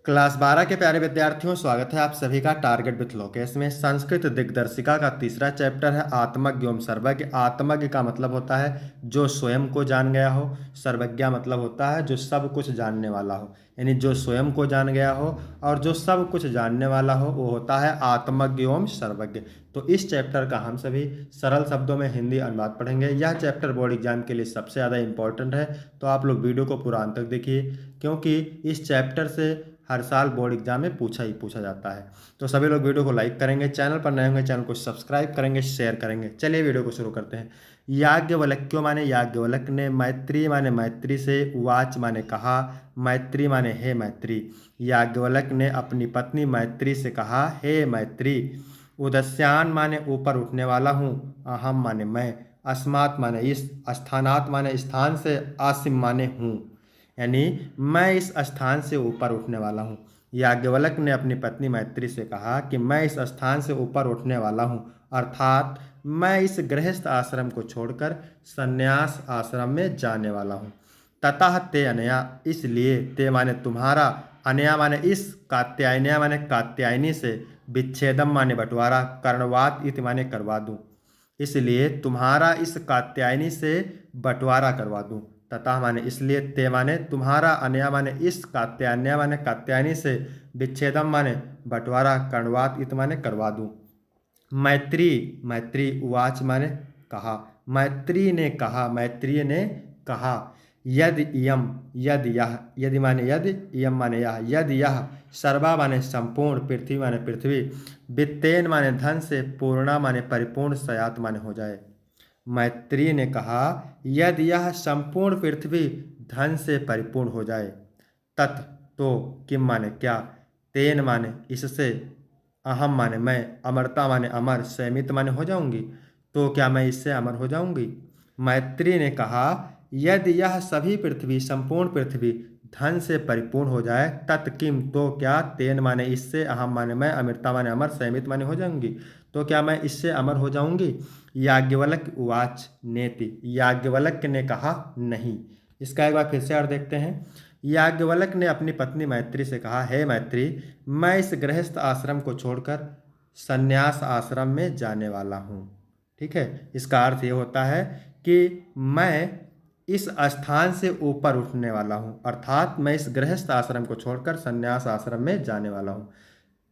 Class 12 के प्यारे विद्यार्थियों, स्वागत है आप सभी का टारगेट विथ लोकेश में। संस्कृत दिग्दर्शिका का तीसरा चैप्टर है आत्मज्ञ एवं सर्वज्ञ। आत्मज्ञ का मतलब होता है जो स्वयं को जान गया हो। सर्वज्ञ मतलब होता है जो सब कुछ जानने वाला हो, यानी जो स्वयं को जान गया हो और जो सब कुछ जानने वाला हो वो होता है आत्मज्ञ एवं सर्वज्ञ। तो इस चैप्टर का हम सभी सरल शब्दों में हिंदी अनुवाद पढ़ेंगे। यह चैप्टर बोर्ड एग्जाम के लिए सबसे ज़्यादा इंपॉर्टेंट है, तो आप लोग वीडियो को पूरा अंत तक देखिए, क्योंकि इस चैप्टर से हर साल बोर्ड एग्जाम में पूछा जाता है। तो सभी लोग वीडियो को लाइक करेंगे, चैनल पर नए होंगे चैनल को सब्सक्राइब करेंगे, शेयर करेंगे। चलिए वीडियो को शुरू करते हैं। याज्ञवल्क्यो माने याज्ञवल्क ने, मैत्री माने मैत्री से, उवाच माने कहा, मैत्री माने हे मैत्री। याज्ञवल्क ने अपनी पत्नी मैत्री से कहा, हे मैत्री। उदस्यान माने ऊपर उठने वाला हूँ, अहम माने मैं, अस्मात् माने इस, स्थानात् माने स्थान से, आसिम माने हूँ, यानी मैं इस स्थान से ऊपर उठने वाला हूँ। याज्ञवल्क ने अपनी पत्नी मैत्री से कहा कि मैं इस स्थान से ऊपर उठने वाला हूँ, अर्थात मैं इस गृहस्थ आश्रम को छोड़कर संन्यास आश्रम में जाने वाला हूँ। ततः ते अनया, इसलिए, ते माने तुम्हारा, अनया माने इस, कात्यायनिया माने कात्यायनी से, विच्छेदम माने बंटवारा, कर्णवात इति माने करवा दूँ, इसलिए तुम्हारा इस कात्यायनी से बंटवारा करवा दूँ। तथा माने इसलिए, ते माने तुम्हारा, अनया माने इस, कात्यायन्या माने कात्यायनी से, विच्छेदम माने बंटवारा, कर्णवात इत माने करवा दूँ। मैत्री, मैत्री, उवाच माने कहा, मैत्री ने कहा, मैत्रीय ने कहा। यद इयम, यद यह, यदि माने यद, इयम माने यह, यद यह, सर्वा माने संपूर्ण, पृथ्वी माने पृथ्वी, वित्तेन माने धन से, पूर्णा माने परिपूर्ण, सयात माने हो जाए। मैत्री ने कहा यदि यह संपूर्ण पृथ्वी धन से परिपूर्ण हो जाए, तत् तो, किम माने क्या, तेन माने इससे, अहम माने मैं, अमरता माने अमर, संयमित माने हो जाऊंगी, तो क्या मैं इससे अमर हो जाऊंगी। मैत्री ने कहा यदि यह सभी पृथ्वी, संपूर्ण पृथ्वी धन से परिपूर्ण हो जाए, तत् किम तो क्या, तेन माने इससे, अहम माने मैं, अमरता माने अमर, संयमित माने हो जाऊंगी, तो क्या मैं इससे अमर हो जाऊंगी। याज्ञवल्क्य उवाच नेति, याज्ञवल्क्य ने कहा नहीं। इसका एक बार फिर से अर्थ देखते हैं। याज्ञवल्क्य ने अपनी पत्नी मैत्री से कहा, हे मैत्री, मैं इस गृहस्थ आश्रम को छोड़कर संन्यास आश्रम में जाने वाला हूँ। ठीक है, इसका अर्थ ये होता है कि मैं इस स्थान से ऊपर उठने वाला हूँ, अर्थात मैं इस गृहस्थ आश्रम को छोड़कर संन्यास आश्रम में जाने वाला हूँ,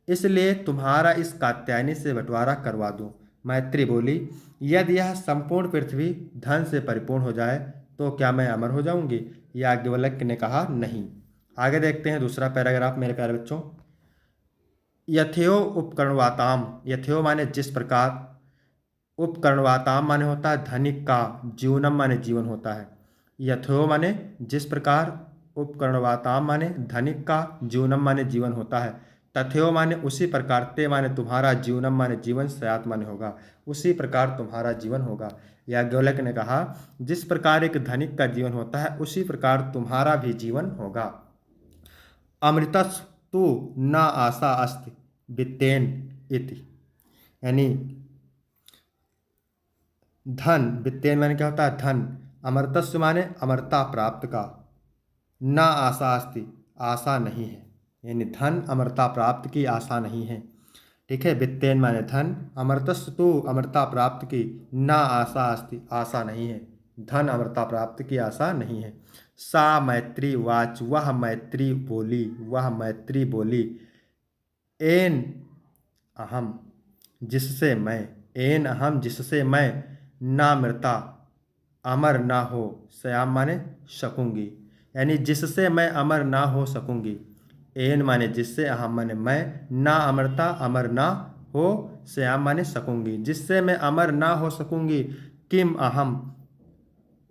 इसलिए तुम्हारा इस कात्यायनी से बंटवारा करवा दूँ। मैत्री बोली यदि यह संपूर्ण पृथ्वी धन से परिपूर्ण हो जाए, तो क्या मैं अमर हो जाऊंगी। याज्ञवल्क्य ने कहा नहीं। आगे देखते हैं दूसरा पैराग्राफ मेरे प्यारे बच्चों। यथेयो उपकरणवाताम, यथेयो माने जिस प्रकार, उपकरणवाताम माने होता है धनिक का, जीवनम माने जीवन होता है। यथेयो माने जिस प्रकार, उपकरणवाताम माने धनिक का, जीवनम माने जीवन होता है, तथेयो माने उसी प्रकार, ते माने तुम्हारा, जीवनम माने जीवन, सयात माने होगा, उसी प्रकार तुम्हारा जीवन होगा। याज्ञवल्क्य ने कहा जिस प्रकार एक धनिक का जीवन होता है उसी प्रकार तुम्हारा भी जीवन होगा। अमृतस्तु न आशा अस्ति वित्तेन इति, यानी धन, वित्तेन माने क्या होता है धन, अमृतस्व माने अमरता प्राप्त का, न आशा अस्ति आशा नहीं है, यानी धन अमरता प्राप्त की आशा नहीं है। ठीक है, वित्तेन माने धन, अमृतस्व तो अमरता प्राप्त की, न आशा अस्ति आशा नहीं है, धन अमरता प्राप्त की आशा नहीं है। सा मैत्री वाच, वह मैत्री बोली, वह मैत्री बोली, एन अहम, जिससे मैं, एन अहम जिससे मैं, ना मृता अमर ना हो, सयाम माने सकूंगी, यानी जिससे मैं अमर ना हो सकूंगी। एन माने जिससे, अहम माने मैं, ना अमरता अमर ना हो, सयाम माने सकूंगी, जिससे मैं अमर ना हो सकूंगी। किम अहम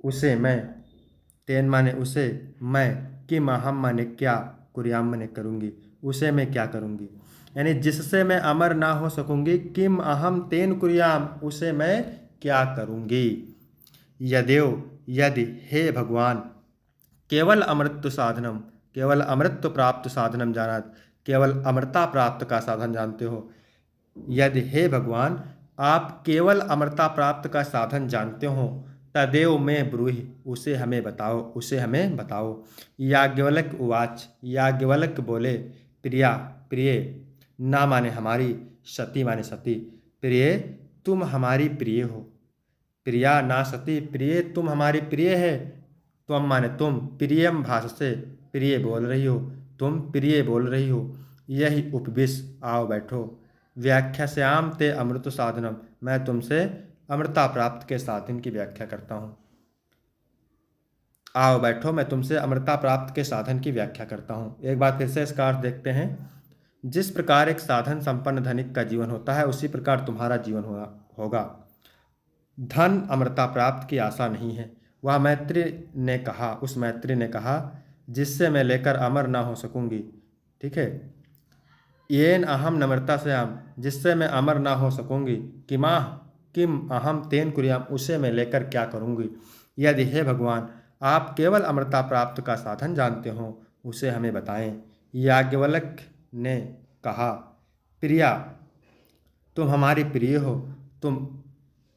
उसे मैं, तेन माने उसे मैं, किम अहम माने क्या, कुरियाम माने करूंगी, उसे मैं क्या करूंगी, यानी जिससे मैं अमर ना हो सकूंगी। किम अहम तेन कुरियाम, उसे मैं क्या करूंगी। यदेव, यदि, हे भगवान, केवल अमृत साधनम, केवल अमृत प्राप्त साधनम जानात, केवल अमृता प्राप्त का साधन जानते हो। यदि, हे भगवान, आप केवल अमरता प्राप्त का साधन जानते हो, तदेव में ब्रूहि, उसे हमें बताओ, उसे हमें बताओ। याज्ञवल्क्य उवाच, याज्ञवल्क्य बोले प्रिया प्रिय, ना माने हमारी, सती माने सती, प्रिय तुम हमारी प्रिय हो, प्रिया ना सती, प्रिय तुम हमारी प्रिय है, त्वम माने तुम, प्रियम भाषसे, प्रिय बोल रही हो, तुम प्रिय बोल रही हो, यही उपविश आओ बैठो, व्याख्यास्याम ते अमृत साधनम, मैं तुमसे अमृता प्राप्त के साधन की व्याख्या करता हूँ। आओ बैठो, मैं तुमसे अमृता प्राप्त के साधन की व्याख्या करता हूँ। एक बार फिर से इसका अर्थ देखते हैं। जिस प्रकार एक साधन संपन्न धनिक का जीवन होता है, उसी प्रकार तुम्हारा जीवन होगा। धन अमृता प्राप्त की आशा नहीं है। वह मैत्री ने कहा, उस मैत्री ने कहा जिससे मैं लेकर अमर ना हो सकूंगी। ठीक है, येन अहम नम्रता से आम, जिससे मैं अमर ना हो सकूंगी, किमाह किम अहम तेन कुरियाम, उसे मैं लेकर क्या करूंगी। यदि हे भगवान आप केवल अमृता प्राप्त का साधन जानते हो, उसे हमें बताएं। याज्ञवल्क्य ने कहा, प्रिया तुम हमारी प्रिय हो, तुम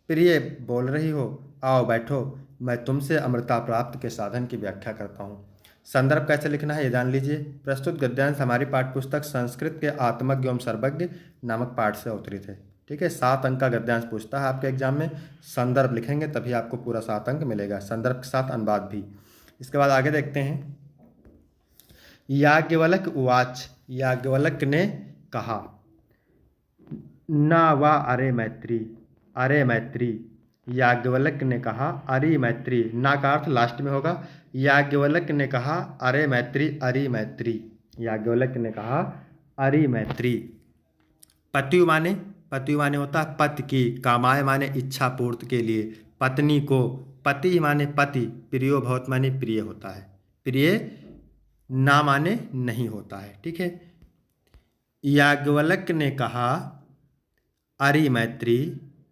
प्रिय बोल रही हो, आओ बैठो, मैं तुमसे अमृता प्राप्त के साधन की व्याख्या करता हूँ। संदर्भ कैसे लिखना है ये जान लीजिए। प्रस्तुत गद्यांश हमारी पाठ्यपुस्तक संस्कृत के आत्मज्ञ एवं सर्वज्ञ नामक पाठ से अवतरित है। ठीक है, 7 अंक का गद्यांश पूछता है आपके एग्जाम में। संदर्भ लिखेंगे तभी आपको पूरा 7 अंक मिलेगा, संदर्भ के साथ अनुवाद भी। इसके बाद आगे देखते हैं। याज्ञवल्क्य उवाच, याज्ञवल्क्य ने कहा, ना वा अरे मैत्री, अरे मैत्री। याज्ञवल्क्य ने कहा, अरे मैत्री, ना का अर्थ लास्ट में होगा। याज्ञवल्क्य ने कहा, अरे मैत्री, अरे मैत्री। याज्ञवल्क्य ने कहा, अरे मैत्री। पत्यु माने, पत्यु माने होता है पति की, कामाय माने इच्छा पूर्ति के लिए, पत्नी को, पति माने पति, प्रियो भवत माने प्रिय होता है, प्रिय ना माने नहीं होता है। ठीक है, याज्ञवल्क्य ने कहा, अरे मैत्री,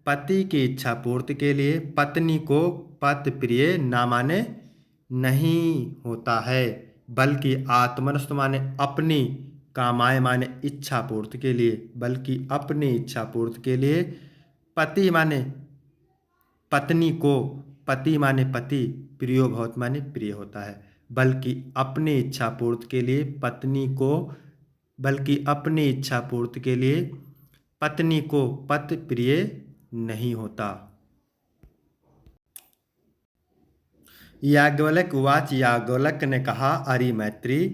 पति की इच्छा पूर्ति के लिए पत्नी को पति प्रिय ना माने नहीं होता है, बल्कि आत्मनस्थ माने अपनी, कामाय माने इच्छा पूर्ति के लिए, बल्कि अपनी इच्छा पूर्ति के लिए, पति माने पत्नी को, पति माने पति, प्रियो भवत माने प्रिय होता है, बल्कि अपनी इच्छा पूर्ति के लिए पत्नी को, बल्कि अपनी इच्छा पूर्ति के लिए पत्नी को पति प्रिय नहीं होता। याज्ञवल्क्य उवाच, याज्ञवल्क्य ने कहा, अरे मैत्री,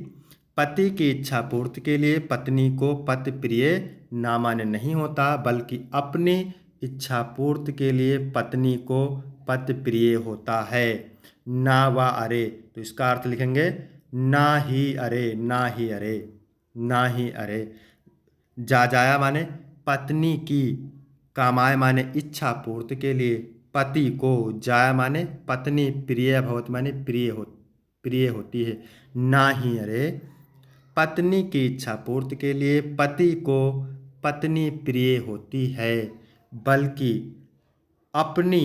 पति की इच्छा पूर्ति के लिए पत्नी को पति प्रिय ना माने नहीं होता, बल्कि अपनी इच्छा पूर्ति के लिए पत्नी को पति प्रिय होता है। ना वा अरे, तो इसका अर्थ लिखेंगे ना ही अरे, ना ही अरे, ना ही अरे। जाया माने पत्नी की, कामाय माने इच्छा पूर्ति के लिए, पति को, जाया माने पत्नी, प्रिय भवत माने प्रिय होती है। ना ही अरे, पत्नी की इच्छा पूर्ति के लिए पति को पत्नी प्रिय होती है, बल्कि अपनी,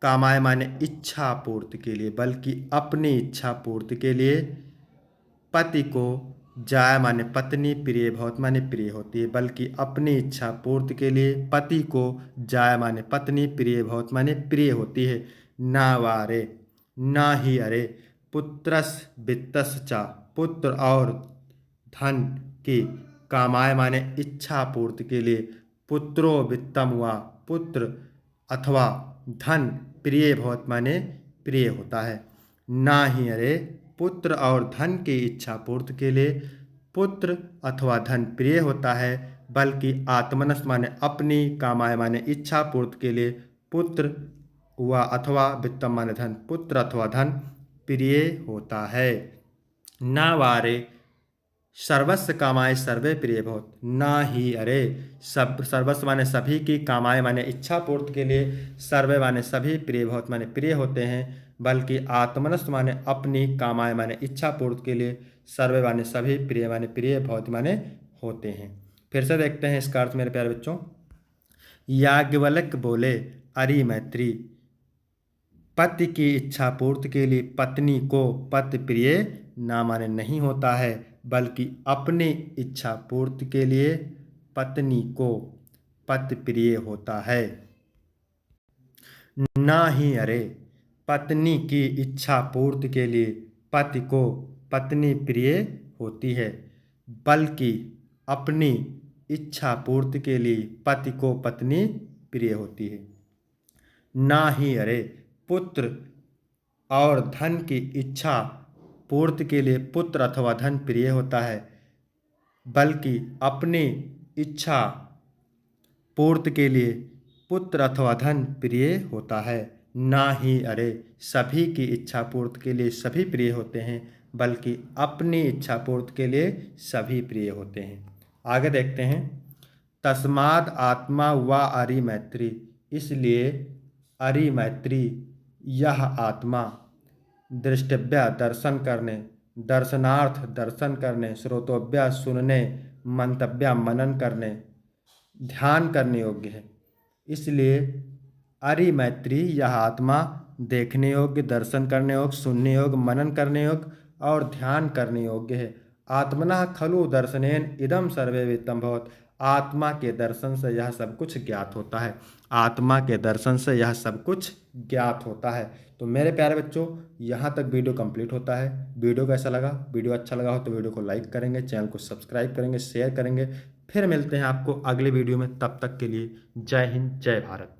कामाय माने इच्छा पूर्ति के लिए, बल्कि अपनी इच्छा पूर्ति के लिए पति को, जाया माने पत्नी, प्रिय भवत माने प्रिय होती है, बल्कि अपनी इच्छा पूर्ति के लिए पति को, जाया माने पत्नी, प्रिय भवत माने प्रिय होती है। ना वारे, ना ही अरे, पुत्रस वित्तस चा, पुत्र और धन की, कामाय माने इच्छा पूर्ति के लिए, पुत्रो वित्तम हुआ, पुत्र अथवा धन, प्रिय भवत माने प्रिय होता है। ना ही अरे, पुत्र और धन की इच्छा पूर्ति के लिए पुत्र अथवा धन प्रिय होता है, बल्कि आत्मनस्थ माने अपनी, कामाय माने इच्छा पूर्ति के लिए पुत्र हुआ अथवा वित्तम माने धन, पुत्र अथवा धन प्रिय होता है। ना वारे, सर्वस्व कामाय सर्वे प्रिय भवत, ना ही अरे, सब सर्वस्व माने सभी की, कामाय माने इच्छा पूर्ति के लिए, सर्वे माने सभी, प्रिय भवत माने प्रिय होते हैं, बल्कि आत्मनस्थ माने अपनी, कामाय माने इच्छा पूर्ति के लिए, सर्वे माने सभी, प्रिय माने प्रिय, भवत माने होते हैं। फिर से देखते हैं इसका अर्थ मेरे प्यारे बच्चों। याज्ञवल्क्य बोले, अरे मैत्री, पति की इच्छा पूर्ति के लिए पत्नी को पति प्रिय ना माने नहीं होता है, बल्कि अपनी इच्छा पूर्ति के लिए पत्नी को पति प्रिय होता है। ना ही अरे, पत्नी की इच्छा पूर्ति के लिए पति को पत्नी प्रिय होती है, बल्कि अपनी इच्छा पूर्ति के लिए पति को पत्नी प्रिय होती है। ना ही अरे पुत्र और धन की इच्छा पूर्ति के लिए पुत्र अथवा धन प्रिय होता है, बल्कि अपनी इच्छा पूर्ति के लिए पुत्र अथवा धन प्रिय होता है। ना ही अरे सभी की इच्छा पूर्ति के लिए सभी प्रिय होते हैं, बल्कि अपनी इच्छा पूर्ति के लिए सभी प्रिय होते हैं। आगे देखते हैं। तस्माद आत्मा व अरि मैत्री, इसलिए अरि मैत्री यह आत्मा दृष्टव्य दर्शन करने, दर्शनार्थ दर्शन करने, श्रोतव्य सुनने, मंतव्य मनन करने, ध्यान करने योग्य है। इसलिए अरि मैत्री यह आत्मा देखने योग्य, दर्शन करने योग्य, सुनने योग्य, मनन करने योग्य और ध्यान करने योग्य है। आत्मनः खलु दर्शनेन इदम सर्वे विदितं भवत्, आत्मा के दर्शन से यह सब कुछ ज्ञात होता है। आत्मा के दर्शन से यह सब कुछ ज्ञात होता है। तो मेरे प्यारे बच्चों, यहाँ तक वीडियो कंप्लीट होता है। वीडियो कैसा लगा? वीडियो अच्छा लगा हो तो वीडियो को लाइक करेंगे, चैनल को सब्सक्राइब करेंगे, शेयर करेंगे। फिर मिलते हैं आपको अगले वीडियो में। तब तक के लिए जय हिंद, जय भारत।